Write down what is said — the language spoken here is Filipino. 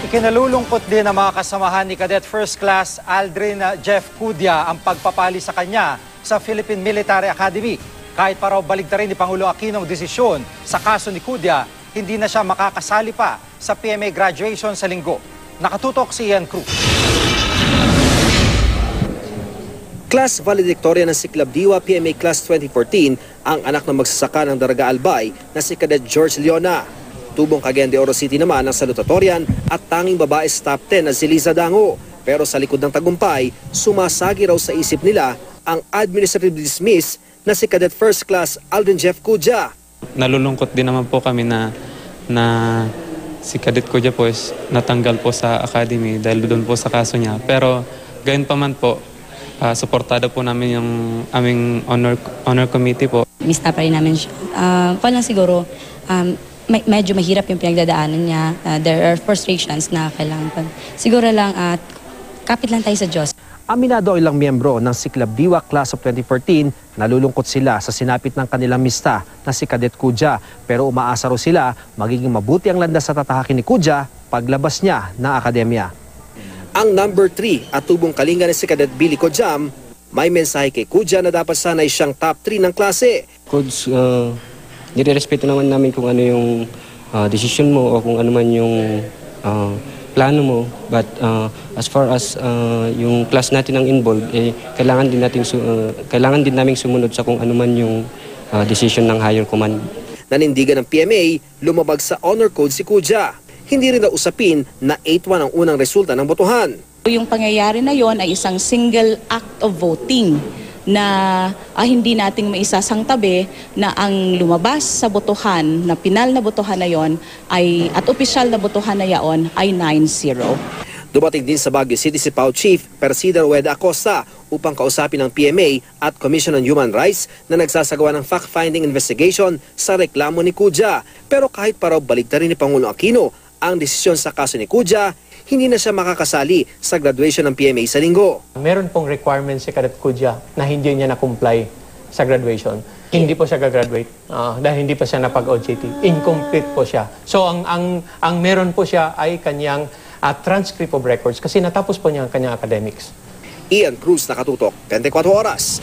Ikinalulungkot din ng mga kasamahan ni Cadet First Class Aldrin Jeff Cudia ang pagpapali sa kanya sa Philippine Military Academy. Kahit pa raw baligtarin ni Pangulo Aquino ang desisyon sa kaso ni Cudia, hindi na siya makakasali pa sa PMA graduation sa linggo. Nakatutok si Ian Cruz. Class valedictorian ng Siklab Diwa PMA Class 2014 ang anak ng magsasaka ng Daraga Albay na si Cadet George Leona. Tubong Cagayan de Oro City naman ang salutatorian at tanging babae sa top 10 na si Liza Dango. Pero sa likod ng tagumpay, sumasagi raw sa isip nila ang administrative dismiss na si Cadet First Class Aldrin Jeff Cudia. Nalulungkot din naman po kami na si Cadet Cudia po is natanggal po sa academy dahil doon po sa kaso niya. Pero gayon pa man po, suportada po namin yung aming honor committee po. Mista pa rin namin siya. Lang siguro, medyo mahirap yung pinagdadaanan niya. There are frustrations na kailangan. Siguro lang, kapit lang tayo sa Diyos. Aminado ilang miyembro ng Siklab Diwa Class of 2014, nalulungkot sila sa sinapit ng kanilang mista na si Cadet Cudia. Pero umaasa raw sila magiging mabuti ang landas sa tatahakin ni Cudia paglabas niya ng akademya. Ang number 3 at tubong kalinga ni si Cadet Billy Cojam, may mensahe kay Cudia na dapat sanay siyang top 3 ng klase. Coach, nirerespeto naman namin kung ano yung decision mo o kung ano man yung plano mo. But as far as yung class natin ang involved, kailangan din naming sumunod sa kung ano man yung decision ng higher command. Nanindigan ng PMA, lumabag sa honor code si Cudia. Hindi rin na usapin na 8-1 ang unang resulta ng botohan. Yung pangyayari na yon ay isang single act of voting na hindi nating maisasangtabi na ang lumabas sa botohan, na pinal na botohan na yon ay, at opisyal na botohan na yaon ay 9-0. Dumating din sa Baguio City si PAO Chief Persider Weda Acosta upang kausapin ng PMA at Commission on Human Rights na nagsasagawa ng fact-finding investigation sa reklamo ni Cudia. Pero kahit pa raw baligtarin ni Pangulo Aquino ang desisyon sa kaso ni Cudia, hindi na siya makakasali sa graduation ng PMA sa linggo. Meron pong requirement si Cadet Cudia na hindi niya na-comply sa graduation. Hindi po siya gagraduate dahil hindi pa siya napag-OJT. Incomplete po siya. So ang meron po siya ay kanyang transcript of records kasi natapos po niya ang kanyang academics. Ian Cruz, Nakatutok, 24 Oras.